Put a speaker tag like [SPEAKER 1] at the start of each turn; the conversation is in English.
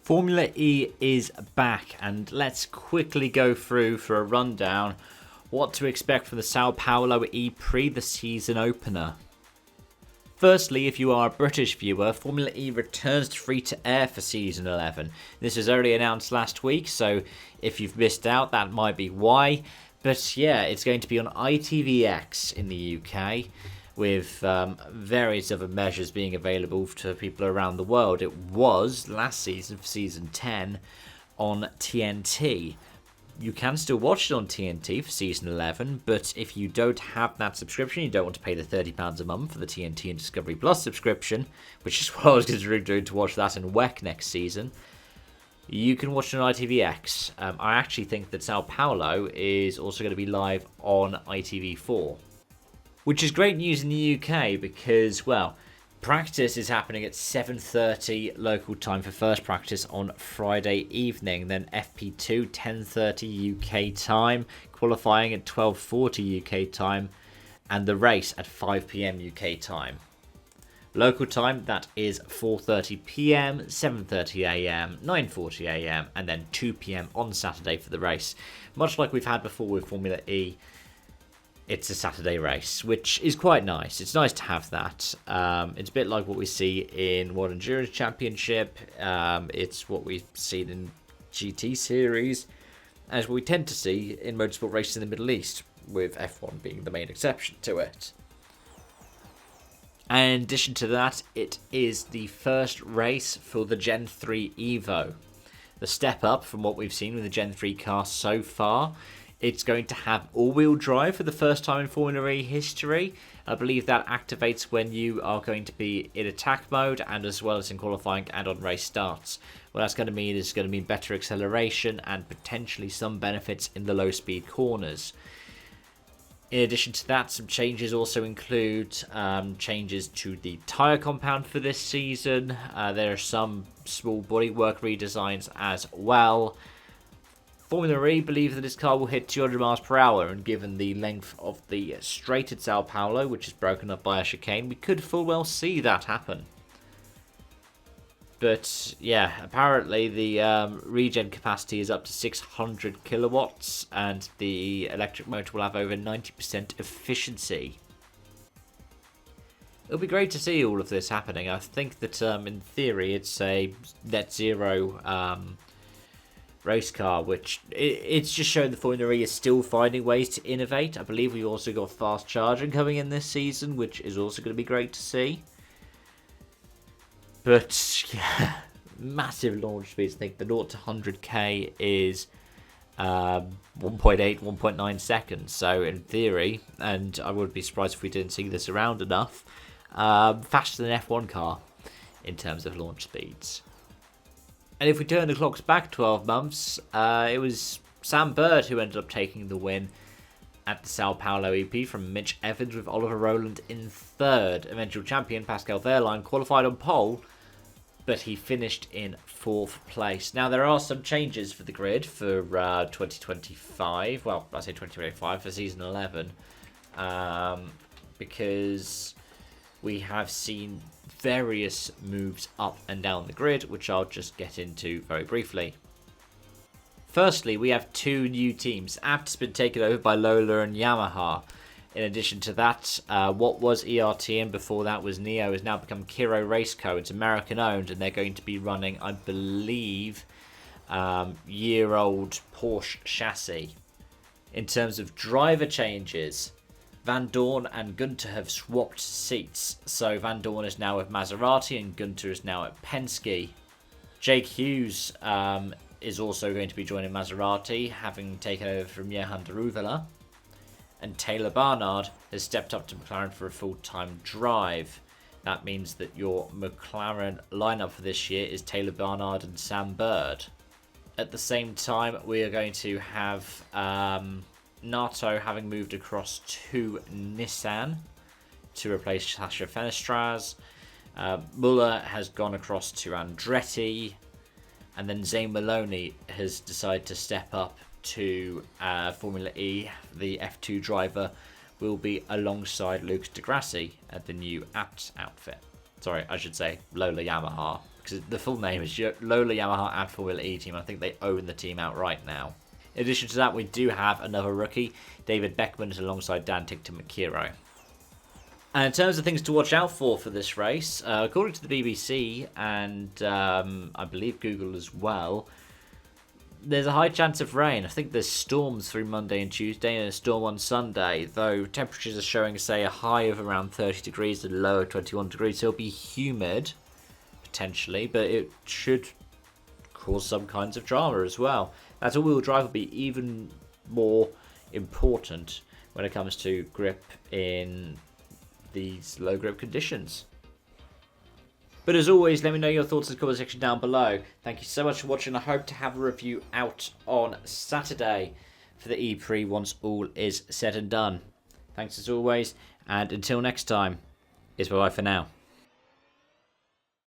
[SPEAKER 1] Formula E is back, and let's quickly go through for a rundown what to expect from the Sao Paulo ePrix, the season opener. Firstly, if you are a British viewer, Formula E returns to free-to-air for Season 11. This was already announced last week, so if you've missed out, that might be why. But yeah, it's going to be on ITVX in the UK, with various other measures being available to people around the world. It was, last season, for Season 10, on TNT. You can still watch it on TNT for Season 11, but if you don't have that subscription, you don't want to pay the £30 a month for the TNT and Discovery Plus subscription, which is what I was considering doing to watch that in WEC next season, you can watch it on ITVX. I actually think that Sao Paulo is also going to be live on ITV4, which is great news in the UK because, well, practice is happening at 7:30 local time for first practice on Friday evening. Then FP2 10:30 UK time, qualifying at 12:40 UK time, and the race at 5 PM UK time. Local time, that is 4:30 PM, 7:30 AM, 9:40 AM, and then 2 PM on Saturday for the race. Much like we've had before with Formula E, it's a Saturday race, which is quite nice. It's nice to have that. It's a bit like what we see in World Endurance Championship. It's what we've seen in GT Series, as we tend to see in motorsport races in the Middle East, with F1 being the main exception to it. And in addition to that, it is the first race for the Gen 3 Evo. The step up from what we've seen with the Gen 3 car so far. It's going to have all-wheel drive for the first time in Formula E history. I believe that activates when you are going to be in attack mode and as well as in qualifying and on race starts. What that's going to mean is going to mean better acceleration and potentially some benefits in the low-speed corners. In addition to that, some changes also include changes to the tyre compound for this season. There are some small bodywork redesigns as well. Formula E believe that this car will hit 200 miles per hour, and given the length of the straight at Sao Paulo, which is broken up by a chicane, we could full well see that happen. But yeah, apparently the regen capacity is up to 600 kilowatts, and the electric motor will have over 90% efficiency. It'll be great to see all of this happening. I think that in theory it's a net zero race car, which it's just showing the Formula E is still finding ways to innovate. I believe we've also got fast charging coming in this season, which is also going to be great to see. But yeah, massive launch speeds. I think the 0 to 100k is 1.8, 1.9 seconds. So in theory, and I would be surprised if we didn't see this around enough, faster than an F1 car in terms of launch speeds. And if we turn the clocks back 12 months, it was Sam Bird who ended up taking the win at the Sao Paulo EP from Mitch Evans, with Oliver Rowland in third. Eventual champion Pascal Wehrlein qualified on pole, but he finished in fourth place. Now, there are some changes for the grid for 2025. Well, I say 2025 for season 11, because we have seen various moves up and down the grid, which I'll just get into very briefly. Firstly, we have two new teams. Apt's been taken over by Lola and Yamaha. In addition to that, what was ERT and before that was Neo has now become Kiro Race Co. It's American owned, and they're going to be running, I believe, year-old Porsche chassis. In terms of driver changes, Van Dorn and Gunter have swapped seats. So Van Dorn is now with Maserati and Gunter is now at Penske. Jake Hughes is also going to be joining Maserati, having taken over from Johan de Ruvela. And Taylor Barnard has stepped up to McLaren for a full-time drive. That means that your McLaren lineup for this year is Taylor Barnard and Sam Bird. At the same time, we are going to have Nato having moved across to Nissan to replace Sasha Fenestraz. Muller has gone across to Andretti. And then Zane Maloney has decided to step up to Formula E. The F2 driver will be alongside Lucas Di Grassi at the new Apt outfit. Sorry, I should say Lola Yamaha, because the full name is Lola Yamaha and Formula E team. I think they own the team outright now. In addition to that, we do have another rookie, David Beckman, alongside Dan Tickton-McKero. And in terms of things to watch out for this race, according to the BBC and I believe Google as well, there's a high chance of rain. I think there's storms through Monday and Tuesday and a storm on Sunday, though temperatures are showing, say, a high of around 30 degrees and a low of 21 degrees. So it'll be humid, potentially, but it should cause some kinds of drama as well. That all-wheel drive will be even more important when it comes to grip in these low grip conditions. But as always, let me know your thoughts in the comment section down below. Thank you so much for watching. I hope to have a review out on Saturday for the ePrix once all is said and done. Thanks as always, and until next time, it's bye-bye for now.